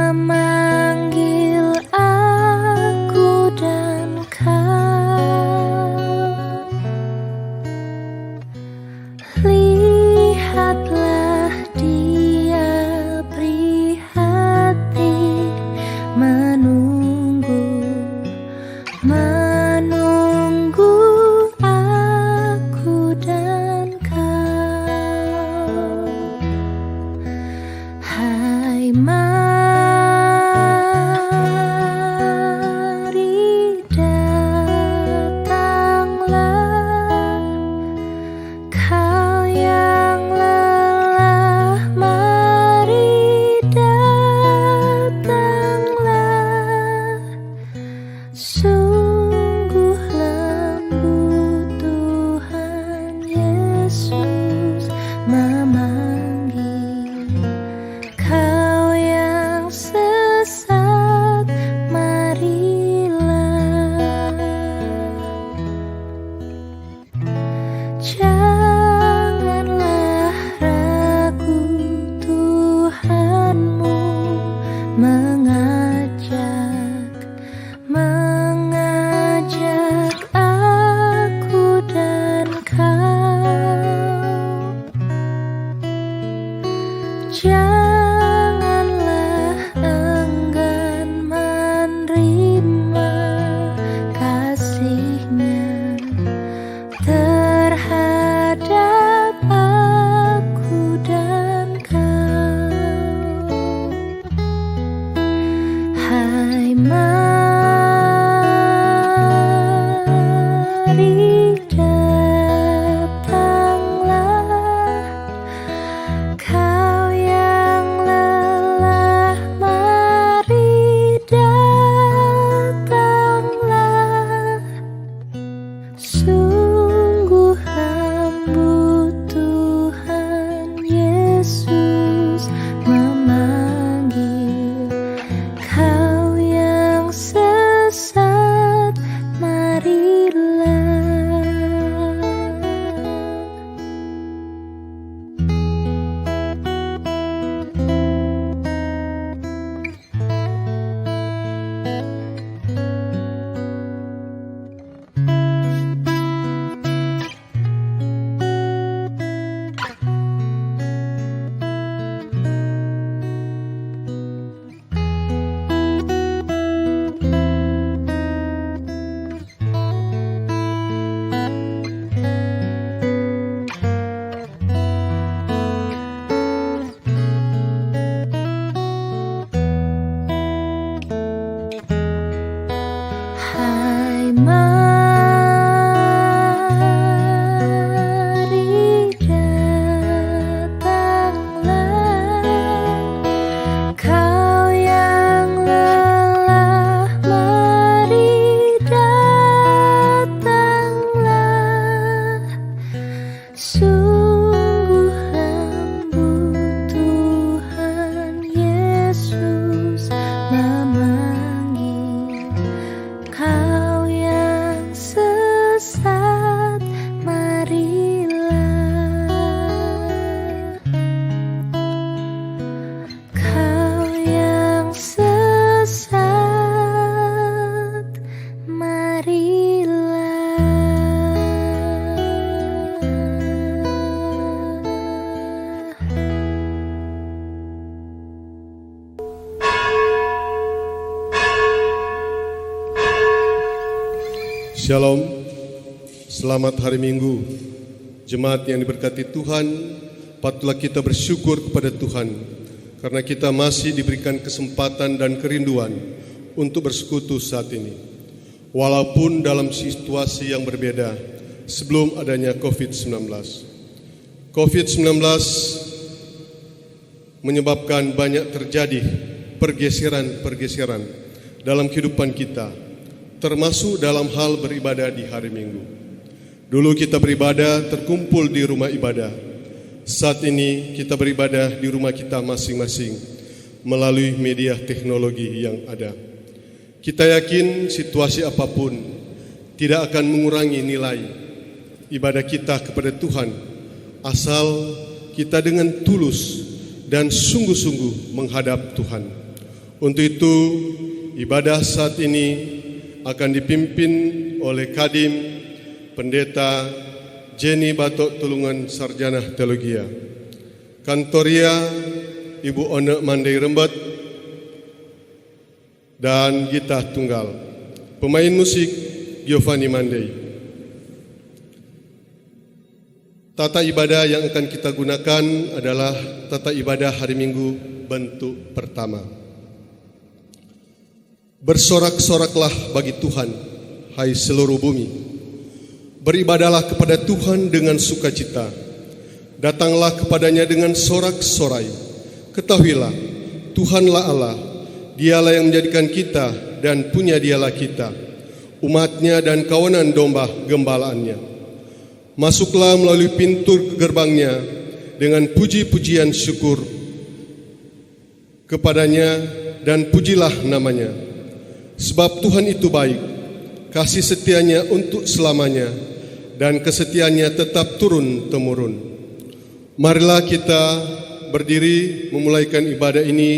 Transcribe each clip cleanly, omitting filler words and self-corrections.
memanggil aku dan kau. Lihatlah dia prihatin menunggu aku dan kau. Hai, mari datanglah, kau yang lelah, mari datanglah. Sungguh lembut Tuhan Yesus memanggil. Kau yang sesat, marilah. Janganlah ragu, Tuhanmu mengajak aku dan kau. Janganlah enggan menerima kasih-Nya terhadap aku dan kau. Hai, mari datanglah, kau yang lelah, mari datanglah. Sungguh lembut Tuhan Yesus memanggil. Kau yang sesat, marilah. Hai, mari datanglah, kau yang lelah, mari datanglah. Sungguh lembut Tuhan Yesus memanggil. Kau yang sesat, marilah. Kau yang sesat, marilah. Shalom, selamat hari Minggu. Jemaat yang diberkati Tuhan, patutlah kita bersyukur kepada Tuhan karena kita masih diberikan kesempatan dan kerinduan untuk bersekutu saat ini. Walaupun dalam situasi yang berbeda sebelum adanya COVID-19. COVID-19 menyebabkan banyak terjadi pergeseran-pergeseran dalam kehidupan kita, termasuk dalam hal beribadah di hari Minggu. Dulu kita beribadah terkumpul di rumah ibadah. Saat ini kita beribadah di rumah kita masing-masing melalui media teknologi yang ada. Kita yakin situasi apapun tidak akan mengurangi nilai ibadah kita kepada Tuhan, asal kita dengan tulus dan sungguh-sungguh menghadap Tuhan. Untuk itu, ibadah saat ini akan dipimpin oleh Kadim Pendeta Jenny Batok Tulungan Sarjana Teologia, Kantoria Ibu One Mandai Rembet, dan gitar tunggal. Pemain musik Giovanni Mandai. Tata ibadah yang akan kita gunakan adalah tata ibadah hari Minggu bentuk pertama. Bersorak-soraklah bagi Tuhan, hai seluruh bumi. Beribadahlah kepada Tuhan dengan sukacita. Datanglah kepadanya dengan sorak-sorai. Ketahuilah, Tuhanlah Allah. Dialah yang menjadikan kita dan punya dialah kita, umatnya dan kawanan domba gembalaannya. Masuklah melalui pintu gerbangnya dengan puji-pujian syukur kepadanya dan pujilah namanya. Sebab Tuhan itu baik, kasih setianya untuk selamanya, dan kesetiaannya tetap turun-temurun. Marilah kita berdiri memulaikan ibadah ini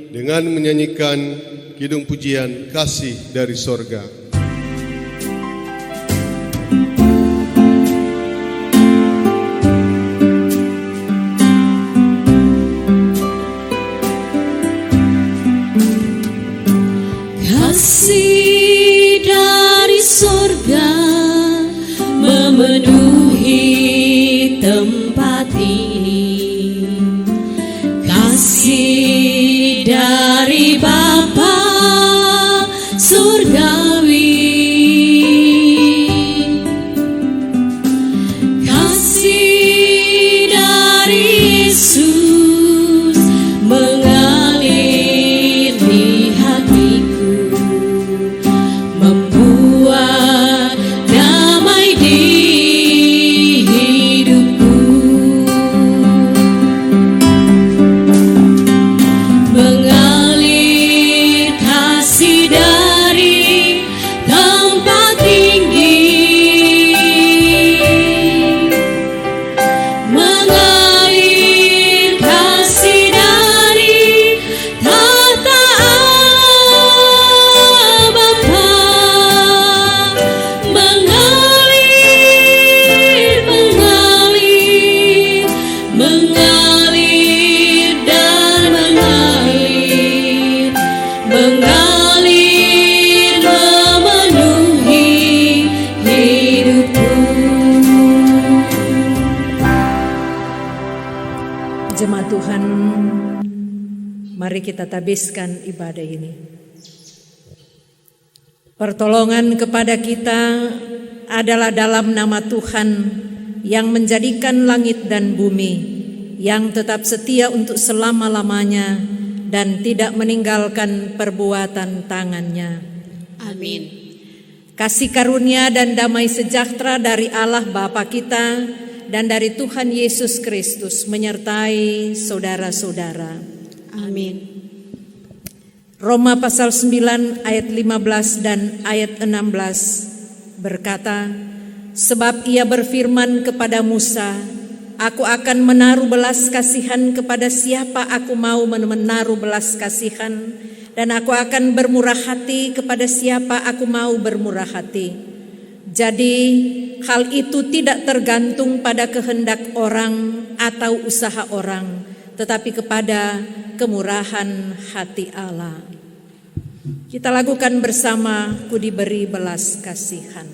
dengan menyanyikan kidung pujian kasih dari sorga. Kasih dari sorga memenuhi tempat ini. Kasih dari Bapa surgawi. Kasih dari Yesus mengalir di hatiku, membuat damai di hidupku. Mengalir kasih dari tempat tinggi, mengalir kasih dari tata Allah Bapa, mengalir, mengalir, mengalir dan mengalir, mengalir memenuhi hidupku. Jemaat Tuhan, mari kita tabiskan ibadah ini. Pertolongan kepada kita adalah dalam nama Tuhan yang menjadikan langit dan bumi, yang tetap setia untuk selama-lamanya dan tidak meninggalkan perbuatan tangannya. Amin. Kasih karunia dan damai sejahtera dari Allah Bapa kita dan dari Tuhan Yesus Kristus menyertai saudara-saudara. Amin. Roma pasal 9 ayat 15 dan ayat 16 berkata, sebab ia berfirman kepada Musa, aku akan menaruh belas kasihan kepada siapa aku mau menaruh belas kasihan, dan aku akan bermurah hati kepada siapa aku mau bermurah hati. Jadi hal itu tidak tergantung pada kehendak orang atau usaha orang, tetapi kepada kemurahan hati Allah. Kita lakukan bersama, ku diberi belas kasihan.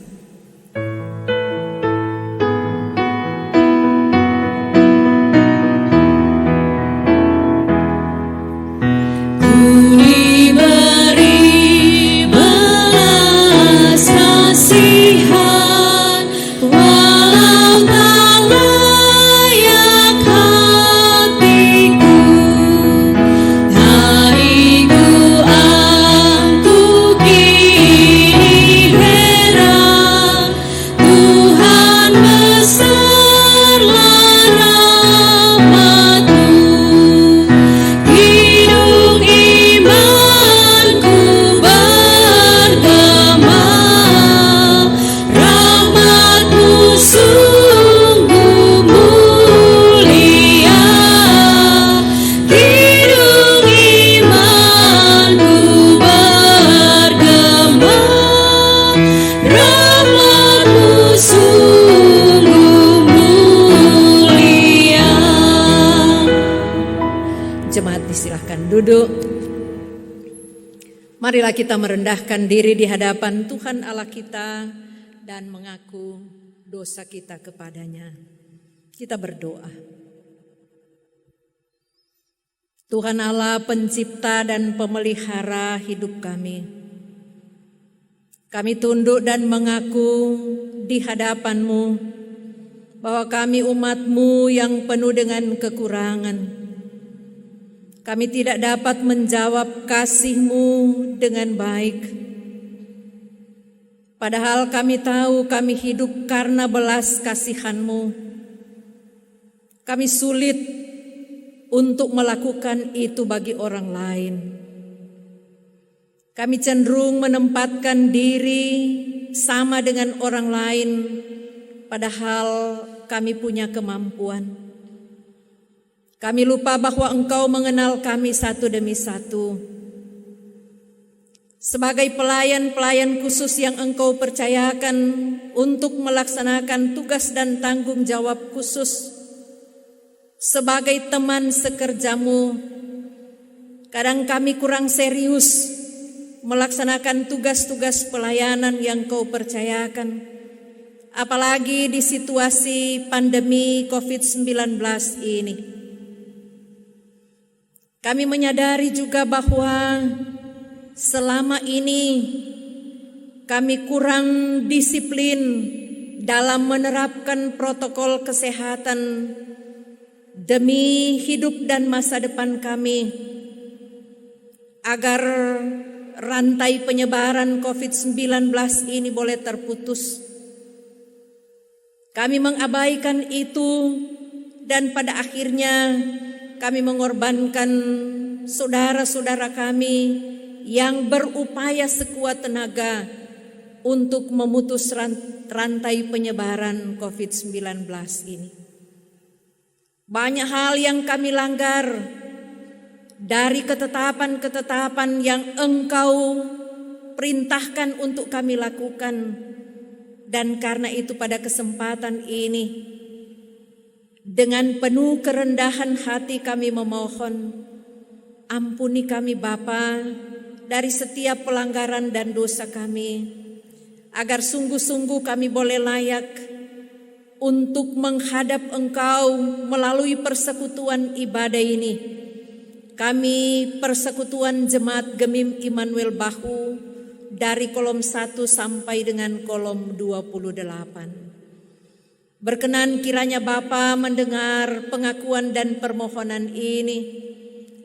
Hariku aku kini heran. Marilah kita merendahkan diri di hadapan Tuhan Allah kita dan mengaku dosa kita kepadanya. Kita berdoa. Tuhan Allah, pencipta dan pemelihara hidup kami. Kami tunduk dan mengaku di hadapan-Mu bahwa kami umat-Mu yang penuh dengan kekurangan. Kami tidak dapat menjawab kasih-Mu dengan baik. Padahal kami tahu kami hidup karena belas kasihan-Mu. Kami sulit untuk melakukan itu bagi orang lain. Kami cenderung menempatkan diri sama dengan orang lain, padahal kami punya kemampuan. Kami lupa bahwa Engkau mengenal kami satu demi satu. Sebagai pelayan-pelayan khusus yang Engkau percayakan untuk melaksanakan tugas dan tanggung jawab khusus, sebagai teman sekerjamu, kadang kami kurang serius melaksanakan tugas-tugas pelayanan yang Kau percayakan, apalagi di situasi pandemi COVID-19 ini. Kami menyadari juga bahwa selama ini kami kurang disiplin dalam menerapkan protokol kesehatan demi hidup dan masa depan kami, agar rantai penyebaran COVID-19 ini boleh terputus. Kami mengabaikan itu dan pada akhirnya kami mengorbankan saudara-saudara kami yang berupaya sekuat tenaga untuk memutus rantai penyebaran COVID-19 ini. Banyak hal yang kami langgar dari ketetapan-ketetapan yang Engkau perintahkan untuk kami lakukan. Dan karena itu pada kesempatan ini, dengan penuh kerendahan hati kami memohon, ampuni kami Bapa dari setiap pelanggaran dan dosa kami, agar sungguh-sungguh kami boleh layak untuk menghadap Engkau melalui persekutuan ibadah ini. Kami persekutuan Jemaat Gemim Immanuel Bahu dari kolom 1 sampai dengan kolom 28. Berkenan kiranya Bapa mendengar pengakuan dan permohonan ini.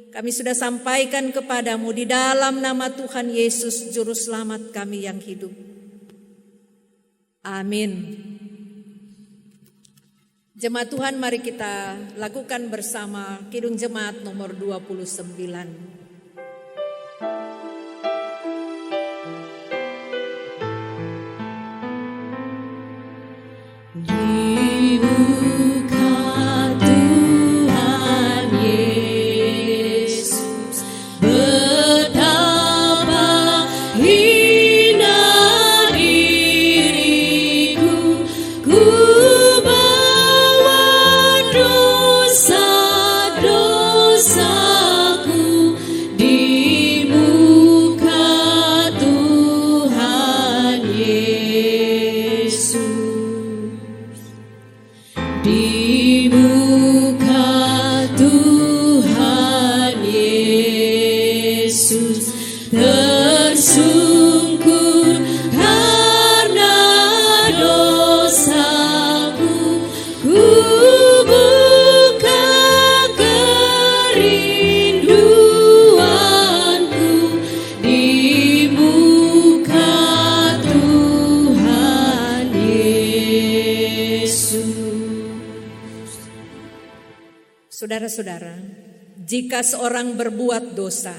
Kami sudah sampaikan kepadamu di dalam nama Tuhan Yesus Juru Selamat kami yang hidup. Amin. Jemaat Tuhan, mari kita lakukan bersama Kidung Jemaat nomor 29. Saudara-saudara, jika seorang berbuat dosa,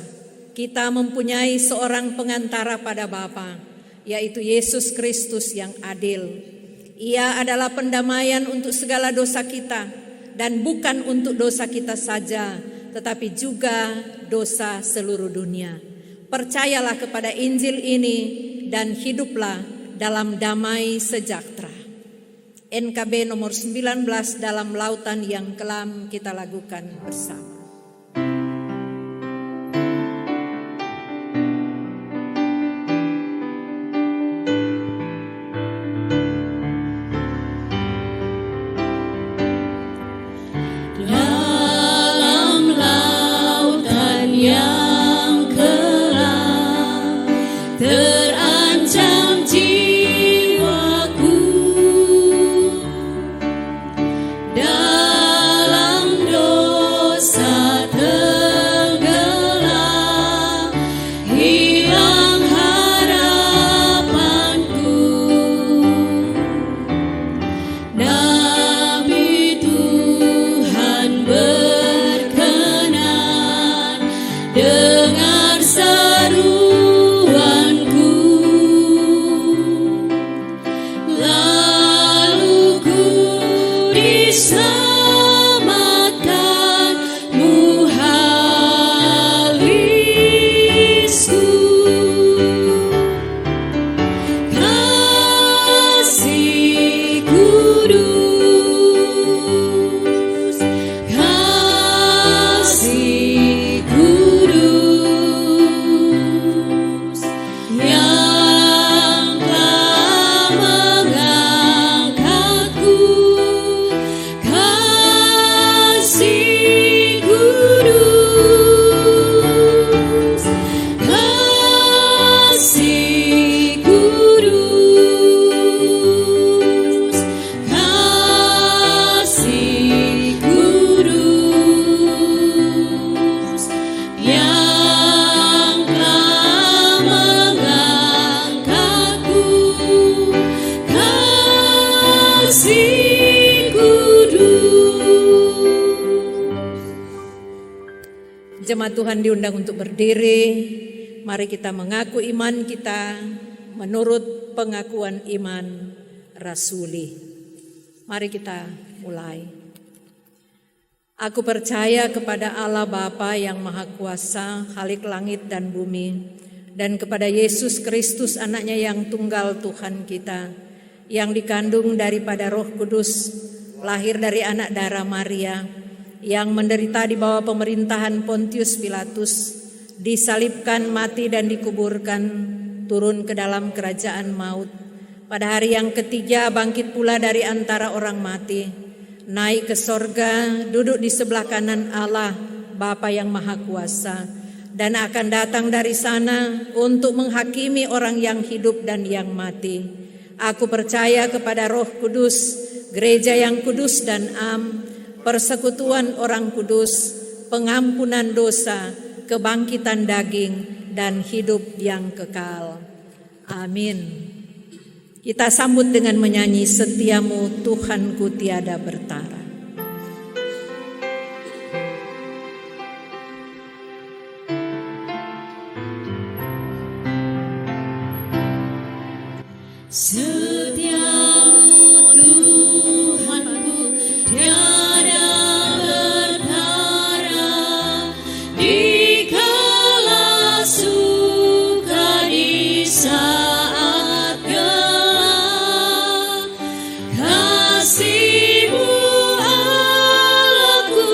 kita mempunyai seorang pengantara pada Bapa, yaitu Yesus Kristus yang adil. Ia adalah pendamaian untuk segala dosa kita, dan bukan untuk dosa kita saja, tetapi juga dosa seluruh dunia. Percayalah kepada Injil ini dan hiduplah dalam damai sejahtera. NKB nomor 19 dalam lautan yang kelam kita lakukan bersama. Jemaat Tuhan diundang untuk berdiri. Mari kita mengaku iman kita menurut pengakuan iman rasuli. Mari kita mulai. Aku percaya kepada Allah Bapa yang Maha Kuasa, Khalik langit dan bumi, dan kepada Yesus Kristus anaknya yang tunggal Tuhan kita, yang dikandung daripada Roh Kudus, lahir dari anak darah Maria, yang menderita di bawah pemerintahan Pontius Pilatus, disalibkan, mati dan dikuburkan, turun ke dalam kerajaan maut. Pada hari yang ketiga bangkit pula dari antara orang mati, naik ke sorga, duduk di sebelah kanan Allah Bapa yang Maha Kuasa, dan akan datang dari sana untuk menghakimi orang yang hidup dan yang mati. Aku percaya kepada Roh Kudus, gereja yang kudus dan am, persekutuan orang kudus, pengampunan dosa, kebangkitan daging, dan hidup yang kekal. Amin. Kita sambut dengan menyanyi Setiamu Tuhanku tiada bertara. Setiamu Tuhanku tiada bertara, dikala suka di saat gelap. Kasih-Mu Allahku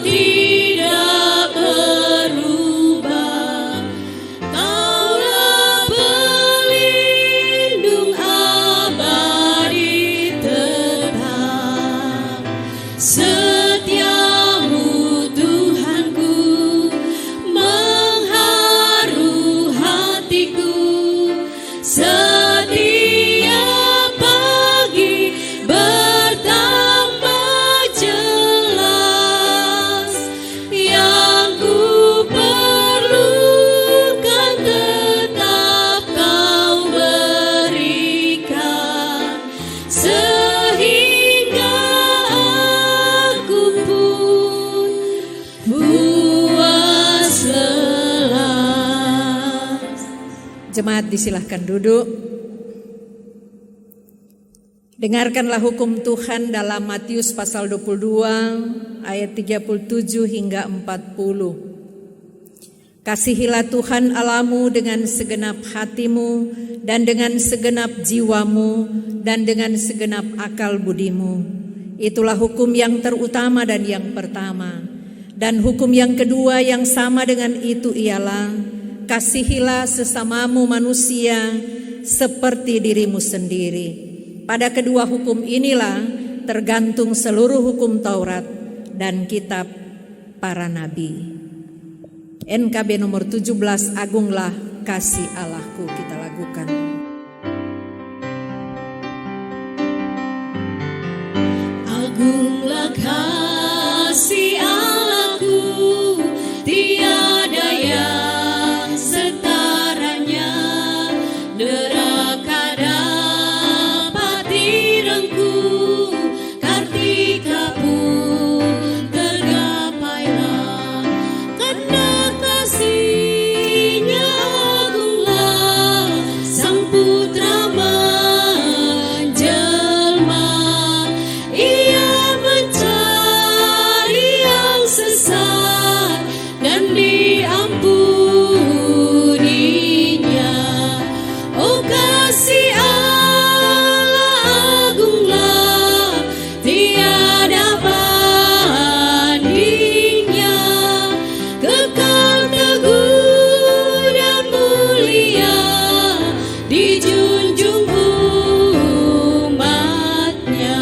tidak berubah. Kaulah pelindung abadi tetap. Setiamu Tuhanku mengharu hatiku. Setiap pagi bertambah jelas. Yang ku perlukan tetap Kau berikan, sehingga aku pun puas lelah. Jemaat disilahkan duduk. Dengarkanlah hukum Tuhan dalam Matius pasal 22 ayat 37 hingga 40. Kasihilah Tuhan Allahmu dengan segenap hatimu dan dengan segenap jiwamu dan dengan segenap akal budimu. Itulah hukum yang terutama dan yang pertama. Dan hukum yang kedua yang sama dengan itu ialah, kasihilah sesamamu manusia seperti dirimu sendiri. Pada kedua hukum inilah tergantung seluruh hukum Taurat dan kitab para nabi. NKB nomor 17, Agunglah Kasih Allahku, kita lakukan. Agunglah kasih Allahku, tiada yang setaranya. Neraka dapat direngkuh, Kartika pun tergapailah. Karena kasih-Nya agunglah, Sang Putra menjelma. Ia mencari yang sesat dan diampuninya. Oh, kasih Allah agunglah, tiada bandingnya. Kekal teguh dan mulia, dijunjung umatnya.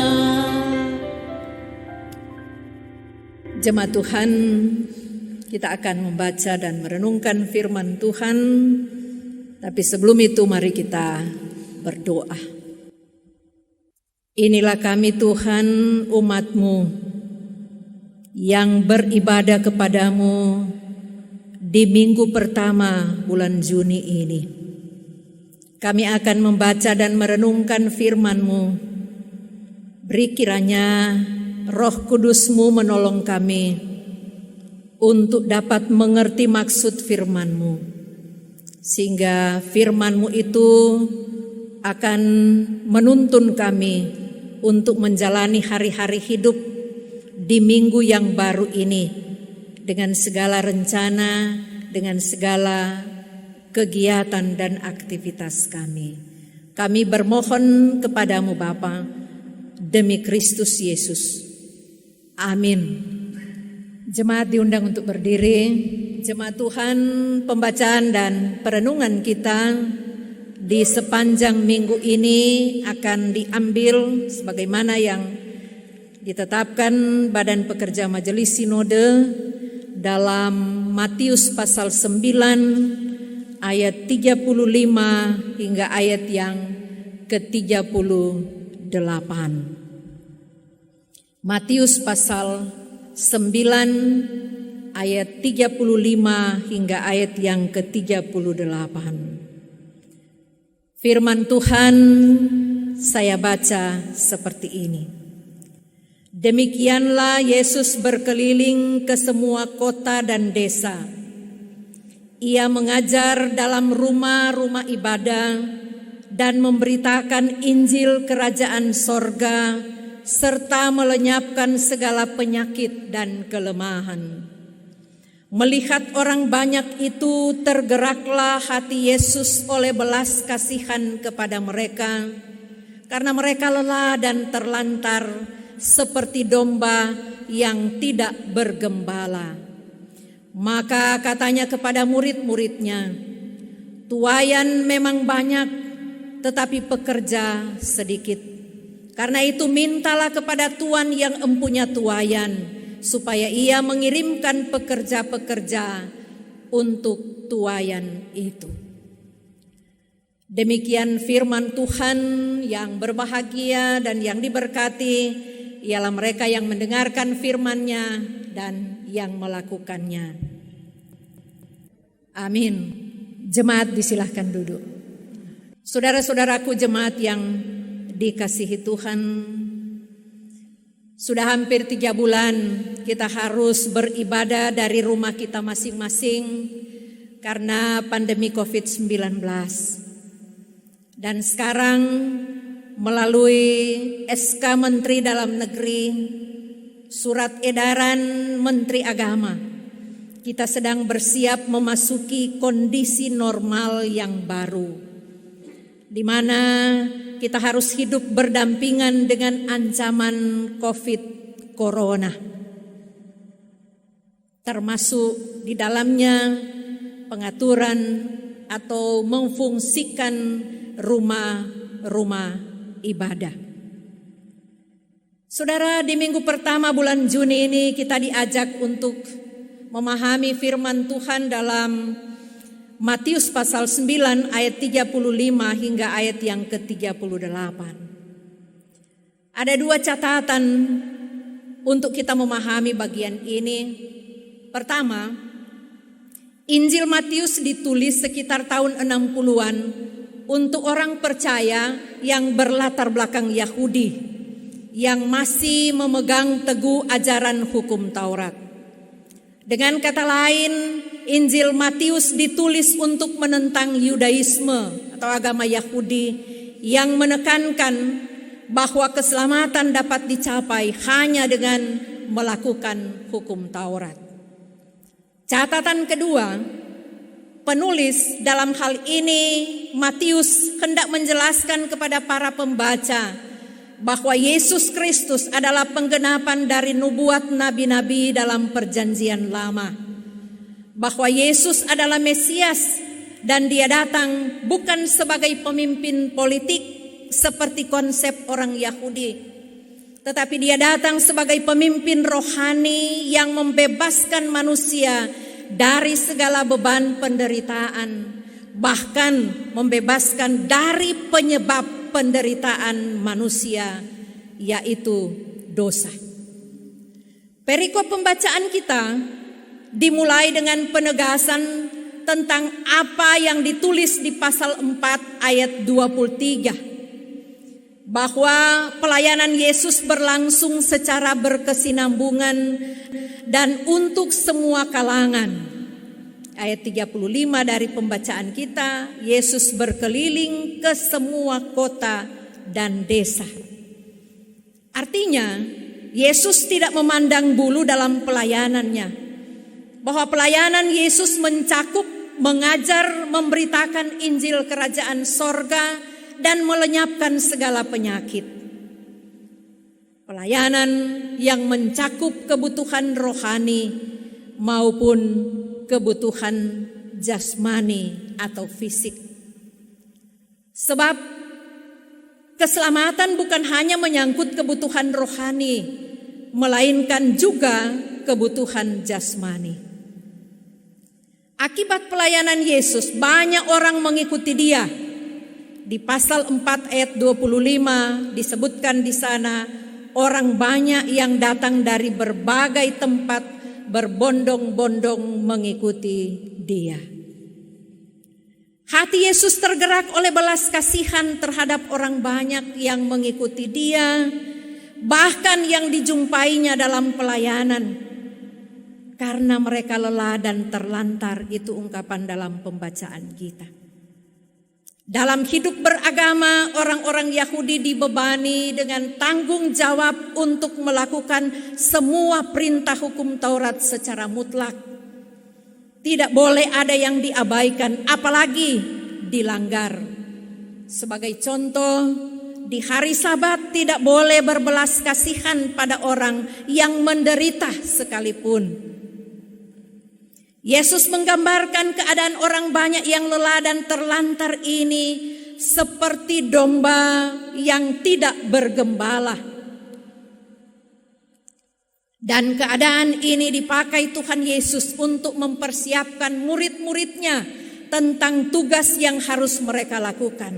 Jemaat Tuhan, kita akan membaca dan merenungkan firman Tuhan. Tapi sebelum itu mari kita berdoa. Inilah kami Tuhan, umat-Mu yang beribadah kepadamu di minggu pertama bulan Juni ini. Kami akan membaca dan merenungkan firman-Mu. Beri kiranya Roh Kudus-Mu menolong kami untuk dapat mengerti maksud firman-Mu, sehingga firman-Mu itu akan menuntun kami untuk menjalani hari-hari hidup di minggu yang baru ini dengan segala rencana, dengan segala kegiatan dan aktivitas kami. Kami bermohon kepadamu Bapa, demi Kristus Yesus. Amin. Jemaat diundang untuk berdiri. Jemaat Tuhan, pembacaan dan perenungan kita di sepanjang minggu ini akan diambil sebagaimana yang ditetapkan Badan Pekerja Majelis Sinode dalam Matius pasal 9 ayat 35 hingga ayat yang ke-38. Matius pasal 9 ayat 35 hingga ayat yang ke-38. Firman Tuhan saya baca seperti ini. Demikianlah Yesus berkeliling ke semua kota dan desa. Ia mengajar dalam rumah-rumah ibadah dan memberitakan Injil Kerajaan Sorga serta melenyapkan segala penyakit dan kelemahan. Melihat orang banyak itu, tergeraklah hati Yesus oleh belas kasihan kepada mereka, karena mereka lelah dan terlantar seperti domba yang tidak bergembala. Maka katanya kepada murid-muridnya, tuaian memang banyak, tetapi pekerja sedikit. Karena itu mintalah kepada Tuan yang empunya tuaian, supaya ia mengirimkan pekerja-pekerja untuk tuaian itu. Demikian firman Tuhan. Yang berbahagia dan yang diberkati ialah mereka yang mendengarkan firman-Nya dan yang melakukannya. Amin. Jemaat disilahkan duduk. Saudara-saudaraku jemaat yang dikasihi Tuhan, sudah hampir 3 bulan kita harus beribadah dari rumah kita masing-masing karena pandemi COVID-19. Dan sekarang melalui SK Menteri Dalam Negeri, surat edaran Menteri Agama, kita sedang bersiap memasuki kondisi normal yang baru, di mana kita harus hidup berdampingan dengan ancaman COVID Corona, termasuk di dalamnya pengaturan atau memfungsikan rumah-rumah ibadah. Saudara, di minggu pertama bulan Juni ini kita diajak untuk memahami firman Tuhan dalam Matius pasal 9 ayat 35 hingga ayat yang ke-38. Ada 2 catatan untuk kita memahami bagian ini. Pertama, Injil Matius ditulis sekitar tahun 60-an untuk orang percaya yang berlatar belakang Yahudi, yang masih memegang teguh ajaran hukum Taurat. Dengan kata lain, Injil Matius ditulis untuk menentang Yudaisme atau agama Yahudi yang menekankan bahwa keselamatan dapat dicapai hanya dengan melakukan hukum Taurat. Catatan kedua, penulis dalam hal ini Matius hendak menjelaskan kepada para pembaca bahwa Yesus Kristus adalah penggenapan dari nubuat nabi-nabi dalam perjanjian lama, bahwa Yesus adalah Mesias dan Dia datang bukan sebagai pemimpin politik seperti konsep orang Yahudi, tetapi Dia datang sebagai pemimpin rohani yang membebaskan manusia dari segala beban penderitaan, bahkan membebaskan dari penyebab penderitaan manusia, yaitu dosa. Perikop pembacaan kita dimulai dengan penegasan tentang apa yang ditulis di pasal 4 ayat 23. bahwa pelayanan Yesus berlangsung secara berkesinambungan dan untuk semua kalangan. Ayat 35 dari pembacaan kita, Yesus berkeliling ke semua kota dan desa. Artinya, Yesus tidak memandang bulu dalam pelayanannya, bahwa pelayanan Yesus mencakup mengajar, memberitakan Injil Kerajaan Sorga, dan melenyapkan segala penyakit. Pelayanan yang mencakup kebutuhan rohani maupun kebutuhan jasmani atau fisik. Sebab keselamatan bukan hanya menyangkut kebutuhan rohani, melainkan juga kebutuhan jasmani. Akibat pelayanan Yesus, banyak orang mengikuti Dia. Di pasal 4 ayat 25 disebutkan di sana, orang banyak yang datang dari berbagai tempat berbondong-bondong mengikuti Dia. Hati Yesus tergerak oleh belas kasihan terhadap orang banyak yang mengikuti Dia, bahkan yang dijumpainya dalam pelayanan, karena mereka lelah dan terlantar. Itu ungkapan dalam pembacaan kita. Dalam hidup beragama, orang-orang Yahudi dibebani dengan tanggung jawab untuk melakukan semua perintah hukum Taurat secara mutlak. Tidak boleh ada yang diabaikan, apalagi dilanggar. Sebagai contoh, di hari Sabat tidak boleh berbelas kasihan pada orang yang menderita sekalipun. Yesus menggambarkan keadaan orang banyak yang lelah dan terlantar ini seperti domba yang tidak bergembala. Dan keadaan ini dipakai Tuhan Yesus untuk mempersiapkan murid-muridnya tentang tugas yang harus mereka lakukan.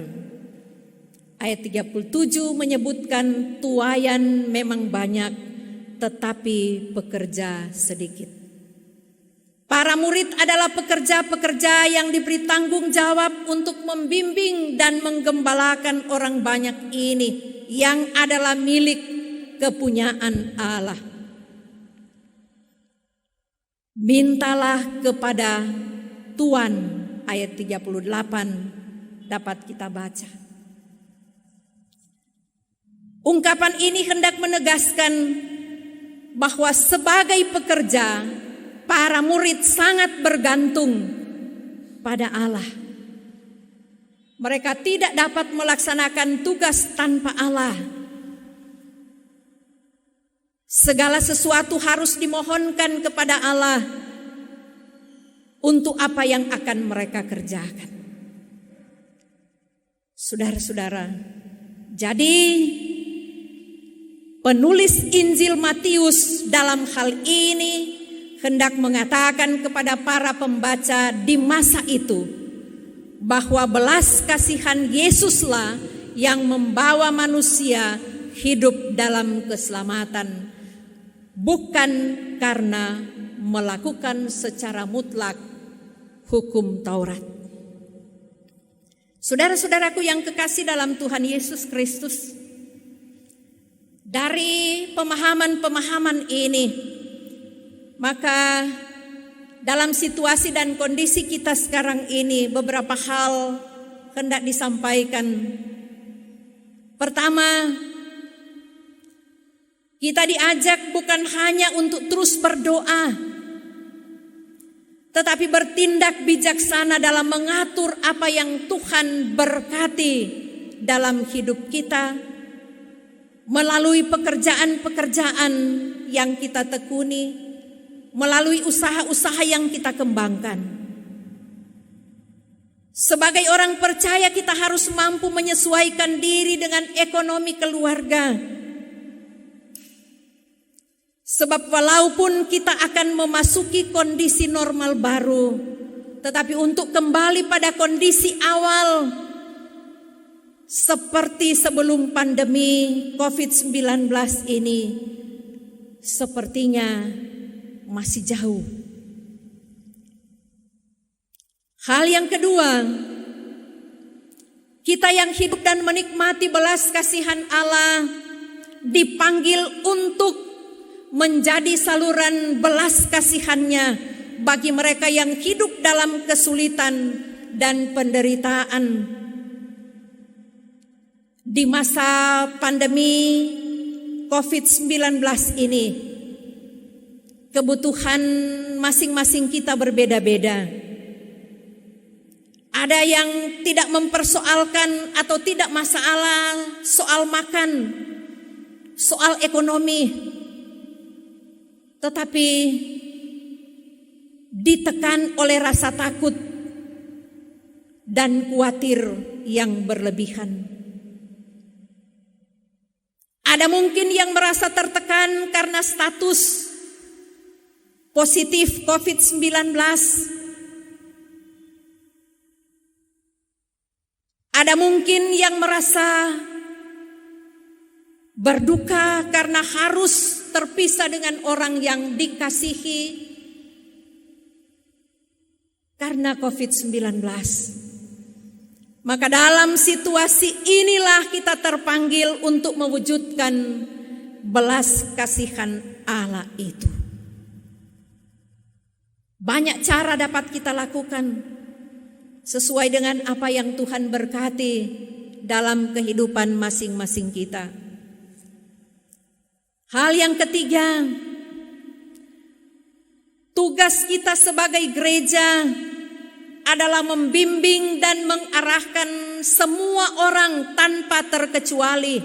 Ayat 37 menyebutkan tuaian memang banyak, tetapi pekerja sedikit. Para murid adalah pekerja-pekerja yang diberi tanggung jawab untuk membimbing dan menggembalakan orang banyak ini yang adalah milik kepunyaan Allah. Mintalah kepada Tuhan, ayat 38 dapat kita baca. Ungkapan ini hendak menegaskan bahwa sebagai pekerja, para murid sangat bergantung pada Allah. Mereka tidak dapat melaksanakan tugas tanpa Allah. Segala sesuatu harus dimohonkan kepada Allah untuk apa yang akan mereka kerjakan. Saudara-saudara, jadi penulis Injil Matius dalam hal ini hendak mengatakan kepada para pembaca di masa itu bahwa belas kasihan Yesuslah yang membawa manusia hidup dalam keselamatan, bukan karena melakukan secara mutlak hukum Taurat. Saudara-saudaraku yang kekasih dalam Tuhan Yesus Kristus, dari pemahaman-pemahaman ini, maka dalam situasi dan kondisi kita sekarang ini beberapa hal hendak disampaikan. Pertama, kita diajak bukan hanya untuk terus berdoa, tetapi bertindak bijaksana dalam mengatur apa yang Tuhan berkati dalam hidup kita melalui pekerjaan-pekerjaan yang kita tekuni, melalui usaha-usaha yang kita kembangkan. Sebagai orang percaya, kita harus mampu menyesuaikan diri dengan ekonomi keluarga. Sebab walaupun kita akan memasuki kondisi normal baru, tetapi untuk kembali pada kondisi awal seperti sebelum pandemi COVID-19 ini, sepertinya masih jauh. Hal yang kedua, Kita yang hidup dan menikmati belas kasihan Allah dipanggil untuk menjadi saluran belas kasihannya bagi mereka yang hidup dalam kesulitan dan penderitaan. Di masa pandemi COVID-19 ini, kebutuhan masing-masing kita berbeda-beda. Ada yang tidak mempersoalkan atau tidak masalah soal makan, soal ekonomi, tetapi ditekan oleh rasa takut dan khawatir yang berlebihan. Ada mungkin yang merasa tertekan karena status positif COVID-19. Ada mungkin yang merasa berduka karena harus terpisah dengan orang yang dikasihi karena COVID-19. Maka dalam situasi inilah kita terpanggil untuk mewujudkan belas kasihan Allah itu. Banyak cara dapat kita lakukan sesuai dengan apa yang Tuhan berkati dalam kehidupan masing-masing kita. Hal yang ketiga, tugas kita sebagai gereja adalah membimbing dan mengarahkan semua orang tanpa terkecuali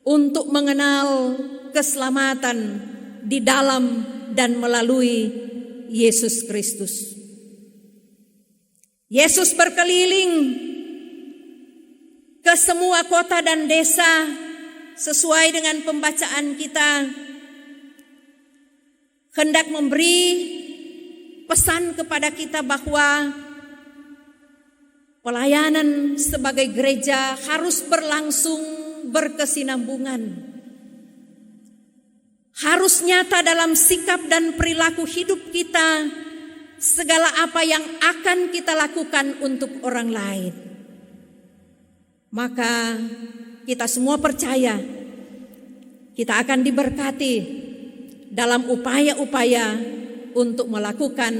untuk mengenal keselamatan di dalam dan melalui Yesus Kristus. Yesus berkeliling ke semua kota dan desa sesuai dengan pembacaan kita, hendak memberi pesan kepada kita bahwa pelayanan sebagai gereja harus berlangsung berkesinambungan. Harus nyata dalam sikap dan perilaku hidup kita, segala apa yang akan kita lakukan untuk orang lain. Maka kita semua percaya kita akan diberkati dalam upaya-upaya untuk melakukan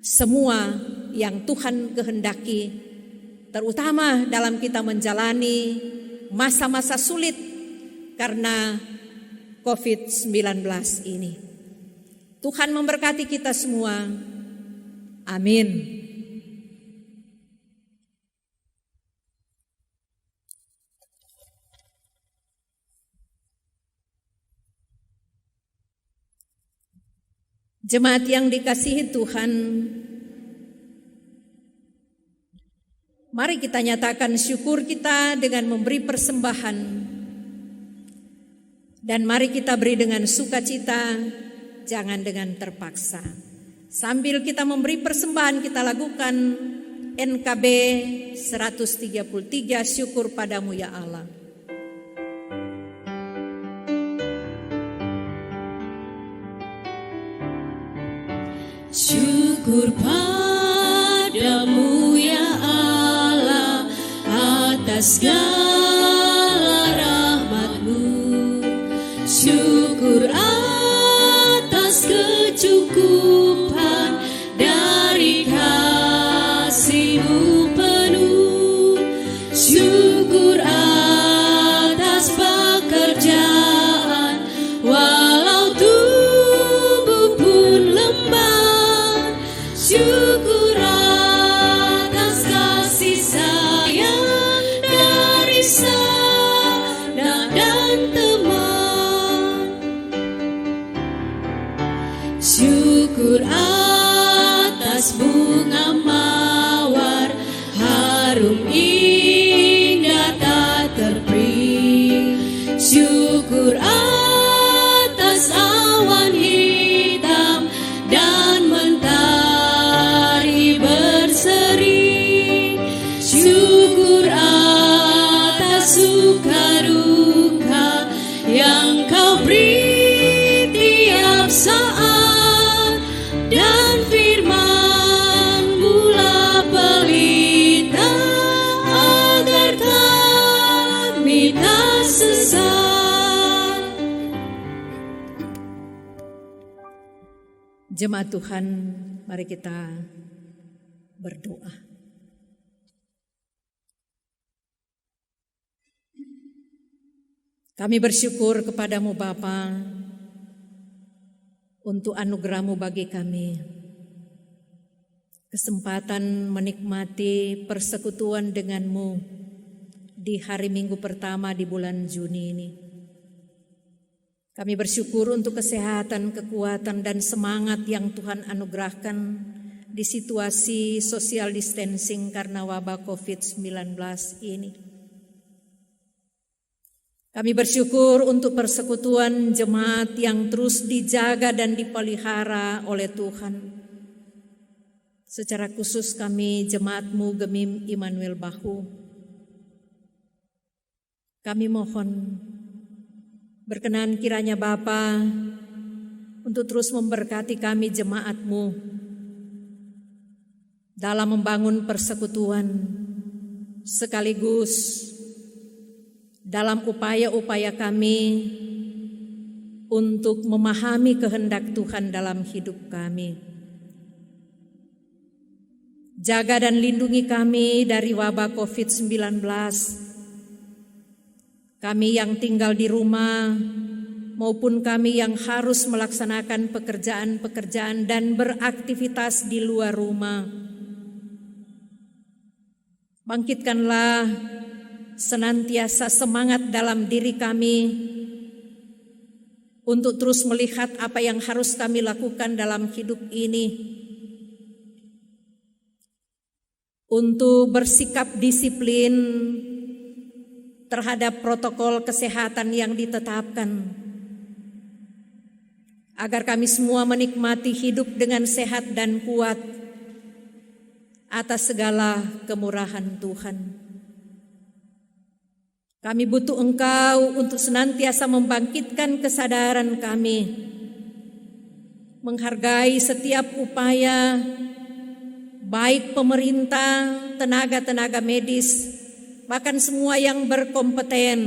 semua yang Tuhan kehendaki, terutama dalam kita menjalani masa-masa sulit karena COVID-19 ini. Tuhan memberkati kita semua. Amin. Jemaat yang dikasihi Tuhan, mari kita nyatakan syukur kita dengan memberi persembahan, dan mari kita beri dengan sukacita, jangan dengan terpaksa. Sambil kita memberi persembahan, kita lakukan NKB 133, syukur padamu ya Allah. Syukur padamu ya Allah atas segala rahmat-Mu. Syukur atas kecukupan dari kasih-Mu penuh. Syukur atas pekerjaan walau tubuh pun lemah. Syukur atas kasih sayang dari Jemaat Tuhan, mari kita berdoa. Kami bersyukur kepadamu Bapa untuk anugerah-Mu bagi kami. Kesempatan menikmati persekutuan dengan-Mu di hari Minggu pertama di bulan Juni ini. Kami bersyukur untuk kesehatan, kekuatan, dan semangat yang Tuhan anugerahkan di situasi social distancing karena wabah COVID-19 ini. Kami bersyukur untuk persekutuan jemaat yang terus dijaga dan dipelihara oleh Tuhan. Secara khusus kami jemaat-Mu Gemim Immanuel Bahu. Kami mohon berkenan kiranya Bapa untuk terus memberkati kami jemaat-Mu dalam membangun persekutuan sekaligus dalam upaya-upaya kami untuk memahami kehendak Tuhan dalam hidup kami. Jaga dan lindungi kami dari wabah COVID-19. Kami yang tinggal di rumah maupun kami yang harus melaksanakan pekerjaan-pekerjaan dan beraktivitas di luar rumah. Bangkitkanlah senantiasa semangat dalam diri kami untuk terus melihat apa yang harus kami lakukan dalam hidup ini. Untuk bersikap disiplin terhadap protokol kesehatan yang ditetapkan, agar kami semua menikmati hidup dengan sehat dan kuat atas segala kemurahan Tuhan. Kami butuh Engkau untuk senantiasa membangkitkan kesadaran kami, menghargai setiap upaya baik pemerintah, tenaga-tenaga medis, bahkan semua yang berkompeten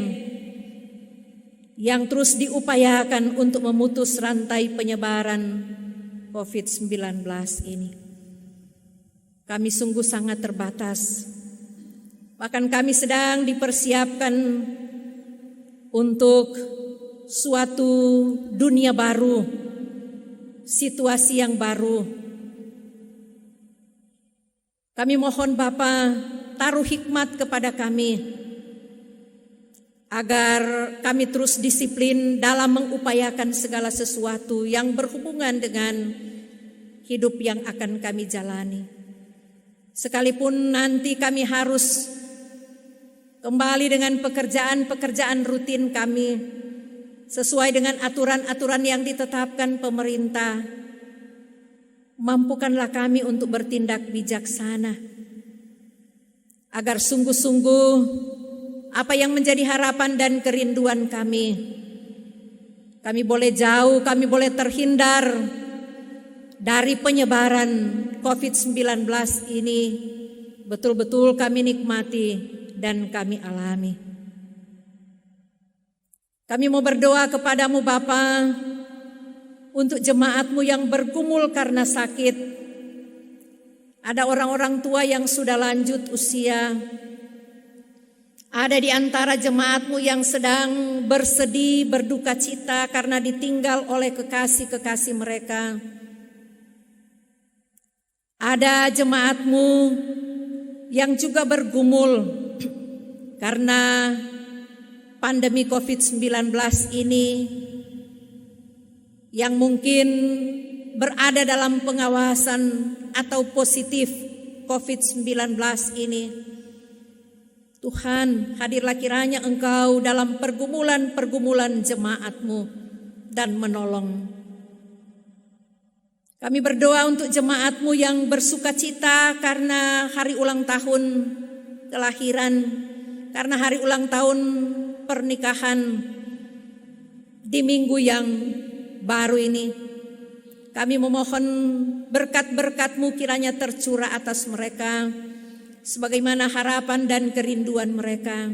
yang terus diupayakan untuk memutus rantai penyebaran COVID-19 ini. Kami sungguh sangat terbatas. Bahkan kami sedang dipersiapkan untuk suatu dunia baru, situasi yang baru. Kami mohon Bapa, taruh hikmat kepada kami, agar kami terus disiplin dalam mengupayakan segala sesuatu yang berhubungan dengan hidup yang akan kami jalani. Sekalipun nanti kami harus kembali dengan pekerjaan-pekerjaan rutin kami sesuai dengan aturan-aturan yang ditetapkan pemerintah, mampukanlah kami untuk bertindak bijaksana, agar sungguh-sungguh apa yang menjadi harapan dan kerinduan kami boleh jauh, kami boleh terhindar dari penyebaran COVID-19 ini, betul-betul kami nikmati dan kami alami. Kami mau berdoa kepadamu Bapa, untuk jemaat-Mu yang bergumul karena sakit. Ada orang-orang tua yang sudah lanjut usia. Ada di antara jemaat-Mu yang sedang bersedih, berduka cita karena ditinggal oleh kekasih-kekasih mereka. Ada jemaat-Mu yang juga bergumul karena pandemi COVID-19 ini, yang mungkin berada dalam pengawasan atau positif COVID-19 ini. Tuhan, hadirlah kiranya Engkau dalam pergumulan-pergumulan jemaat-Mu dan menolong. Kami berdoa untuk jemaat-Mu yang bersuka cita karena hari ulang tahun kelahiran, karena hari ulang tahun pernikahan di minggu yang baru ini. Kami memohon berkat-berkat-Mu kiranya tercurah atas mereka, sebagaimana harapan dan kerinduan mereka.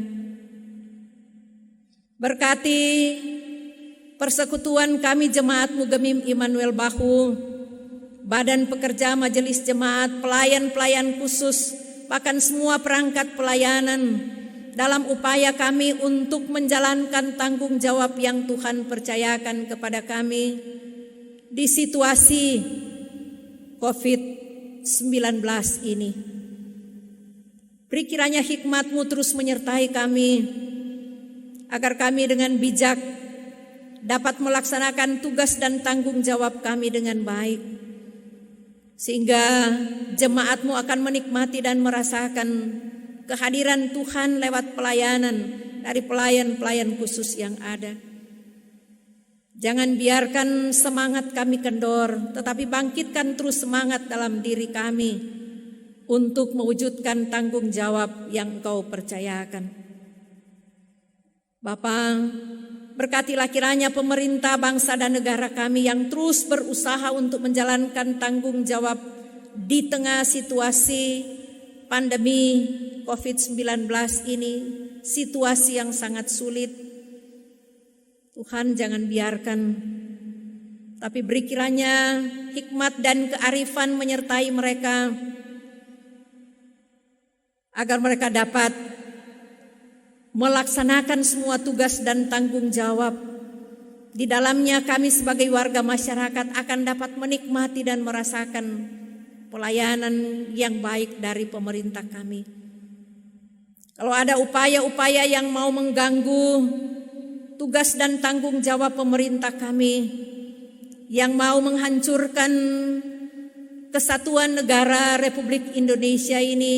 Berkati persekutuan kami jemaat-Mu Gemim Immanuel Bahu badan pekerja majelis jemaat, pelayan-pelayan khusus, bahkan semua perangkat pelayanan dalam upaya kami untuk menjalankan tanggung jawab yang Tuhan percayakan kepada kami di situasi COVID-19 ini. Beri kiranya hikmat-Mu terus menyertai kami, agar kami dengan bijak dapat melaksanakan tugas dan tanggung jawab kami dengan baik, sehingga jemaat-Mu akan menikmati dan merasakan kehadiran Tuhan lewat pelayanan dari pelayan-pelayan khusus yang ada. Jangan biarkan semangat kami kendor, tetapi bangkitkan terus semangat dalam diri kami untuk mewujudkan tanggung jawab yang Engkau percayakan. Bapa, berkatilah kiranya pemerintah bangsa dan negara kami yang terus berusaha untuk menjalankan tanggung jawab di tengah situasi pandemi COVID-19 ini, situasi yang sangat sulit. Tuhan, jangan biarkan, tapi beri kiranya hikmat dan kearifan menyertai mereka, agar mereka dapat melaksanakan semua tugas dan tanggung jawab. Di dalamnya kami sebagai warga masyarakat akan dapat menikmati dan merasakan pelayanan yang baik dari pemerintah kami. Kalau ada upaya-upaya yang mau mengganggu tugas dan tanggung jawab pemerintah kami, yang mau menghancurkan kesatuan negara Republik Indonesia ini,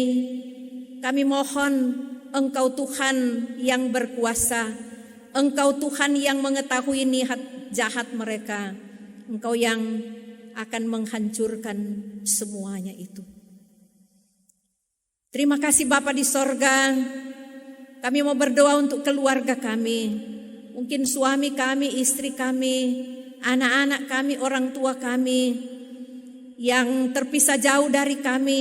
kami mohon Engkau Tuhan yang berkuasa, Engkau Tuhan yang mengetahui niat jahat mereka, Engkau yang akan menghancurkan semuanya itu. Terima kasih Bapa di sorga, kami mau berdoa untuk keluarga kami, mungkin suami kami, istri kami, anak-anak kami, orang tua kami yang terpisah jauh dari kami,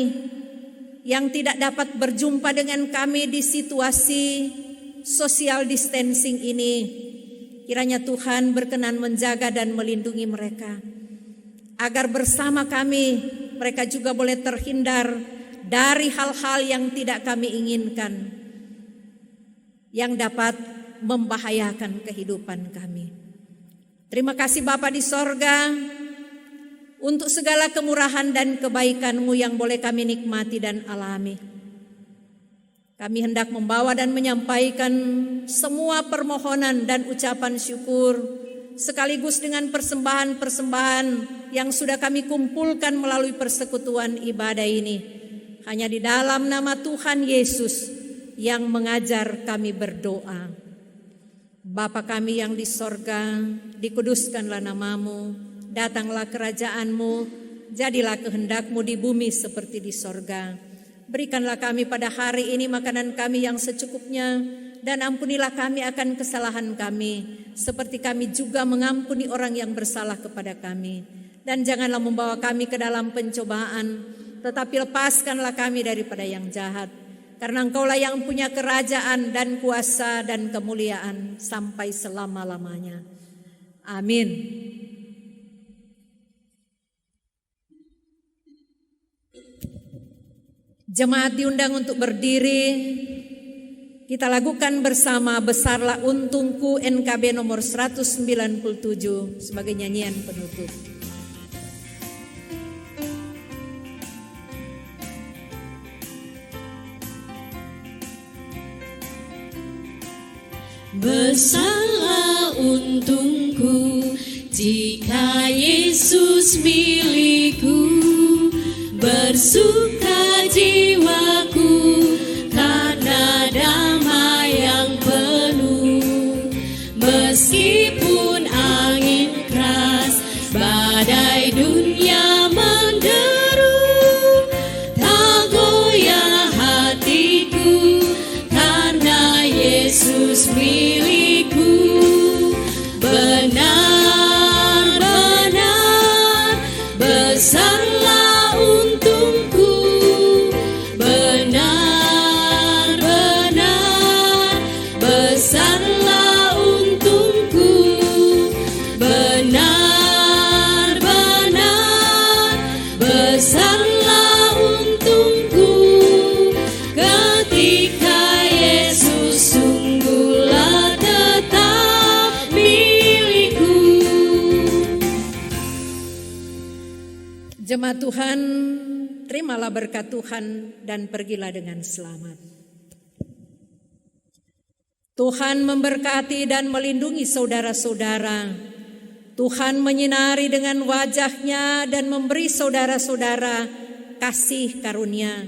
yang tidak dapat berjumpa dengan kami di situasi social distancing ini. Kiranya Tuhan berkenan menjaga dan melindungi mereka, agar bersama kami mereka juga boleh terhindar dari hal-hal yang tidak kami inginkan, yang dapat membahayakan kehidupan kami. Terima kasih Bapa di sorga, untuk segala kemurahan dan kebaikan-Mu yang boleh kami nikmati dan alami. Kami hendak membawa dan menyampaikan semua permohonan dan ucapan syukur, sekaligus dengan persembahan-persembahan yang sudah kami kumpulkan melalui persekutuan ibadah ini. Hanya di dalam nama Tuhan Yesus yang mengajar kami berdoa. Bapa kami yang di sorga, dikuduskanlah nama-Mu, datanglah kerajaan-Mu, jadilah kehendak-Mu di bumi seperti di sorga. Berikanlah kami pada hari ini makanan kami yang secukupnya, dan ampunilah kami akan kesalahan kami, seperti kami juga mengampuni orang yang bersalah kepada kami. Dan janganlah membawa kami ke dalam pencobaan, tetapi lepaskanlah kami daripada yang jahat. Karena Engkaulah yang punya kerajaan dan kuasa dan kemuliaan sampai selama-lamanya. Amin. Jemaat diundang untuk berdiri. Kita lakukan bersama Besarlah Untungku NKB nomor 197 sebagai nyanyian penutup. Besarlah untungku jika Yesus milikku, bersuka jiwaku karena damai yang penuh. Meskipun angin keras, badai dunia menderu, tak goyah hatiku karena Yesus milikku. Benar-benar besarlah untungku Jemaat Tuhan, terimalah berkat Tuhan dan pergilah dengan selamat. Tuhan memberkati dan melindungi saudara-saudara. Tuhan menyinari dengan wajah-Nya dan memberi saudara-saudara kasih karunia.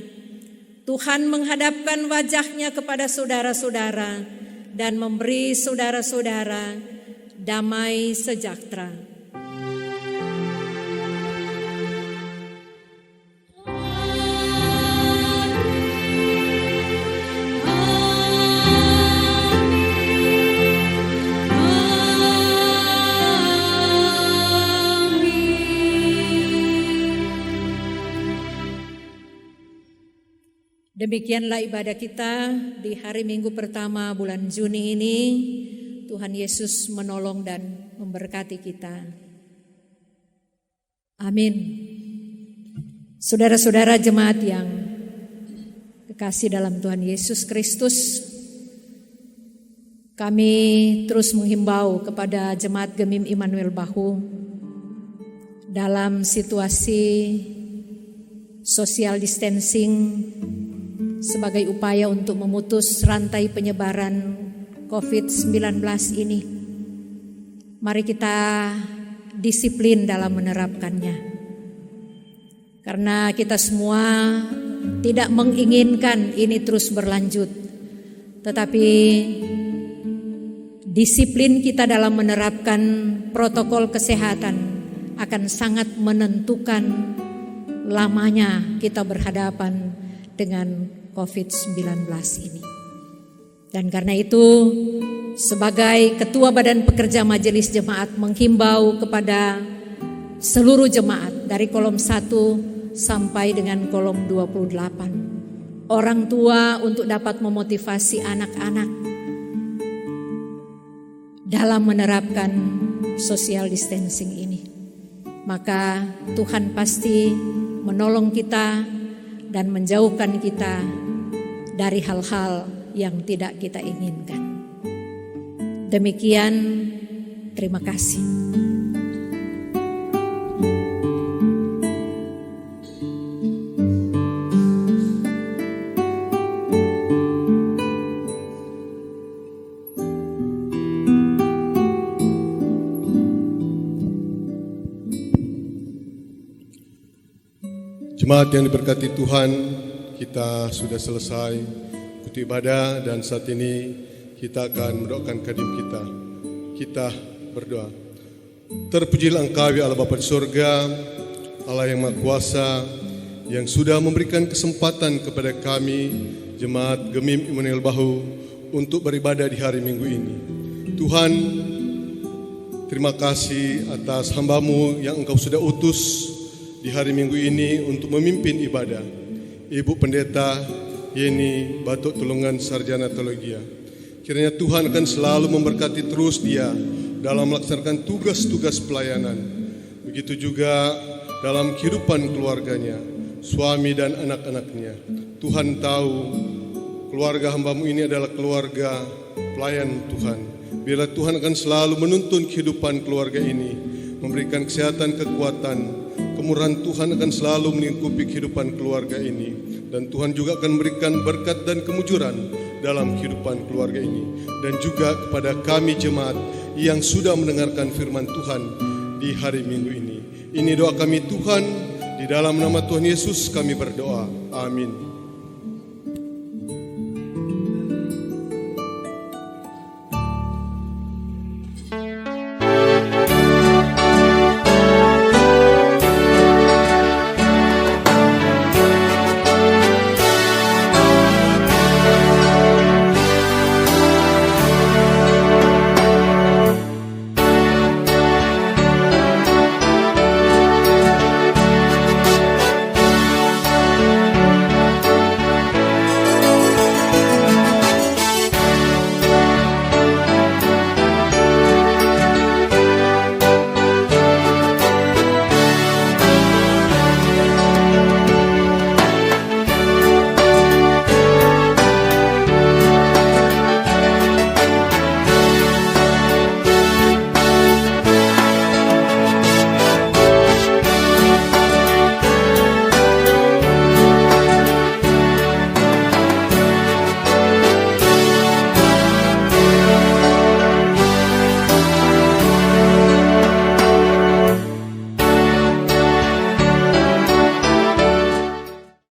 Tuhan menghadapkan wajah-Nya kepada saudara-saudara dan memberi saudara-saudara damai sejahtera. Demikianlah ibadah kita di hari Minggu pertama bulan Juni ini. Tuhan Yesus menolong dan memberkati kita. Amin. Saudara-saudara jemaat yang kekasih dalam Tuhan Yesus Kristus, kami terus menghimbau kepada jemaat Gemim Immanuel Bahu dalam situasi social distancing sebagai upaya untuk memutus rantai penyebaran COVID-19 ini. Mari kita disiplin dalam menerapkannya. Karena kita semua tidak menginginkan ini terus berlanjut. Tetapi disiplin kita dalam menerapkan protokol kesehatan akan sangat menentukan lamanya kita berhadapan dengan COVID-19 ini. Dan karena itu sebagai Ketua Badan Pekerja Majelis Jemaat menghimbau kepada seluruh jemaat dari kolom 1 sampai dengan kolom 28. Orang tua untuk dapat memotivasi anak-anak dalam menerapkan social distancing ini. Maka Tuhan pasti menolong kita dan menjauhkan kita dari hal-hal yang tidak kita inginkan. Demikian, terima kasih. Jemaat yang diberkati Tuhan, kita sudah selesai ikuti ibadah dan saat ini kita akan mendoakan kadim kita. Kita berdoa. Terpujilah Engkau ya Allah Bapa di surga, Allah yang Maha Kuasa, yang sudah memberikan kesempatan kepada kami, Jemaat Gemim Immanuel Bahu, untuk beribadah di hari Minggu ini. Tuhan, terima kasih atas hamba-Mu yang Engkau sudah utus di hari Minggu ini untuk memimpin ibadah, Ibu Pendeta Yeni Batuk Tulungan Sarjana Teologia. Kiranya Tuhan akan selalu memberkati terus dia dalam melaksanakan tugas-tugas pelayanan. Begitu juga dalam kehidupan keluarganya, suami dan anak-anaknya. Tuhan tahu keluarga hamba-Mu ini adalah keluarga pelayan Tuhan. Biarlah Tuhan akan selalu menuntun kehidupan keluarga ini, memberikan kesehatan, kekuatan. Kemurahan Tuhan akan selalu melingkupi kehidupan keluarga ini. Dan Tuhan juga akan memberikan berkat dan kemujuran dalam kehidupan keluarga ini. Dan juga kepada kami jemaat yang sudah mendengarkan firman Tuhan di hari Minggu ini. Ini doa kami Tuhan, di dalam nama Tuhan Yesus kami berdoa. Amin.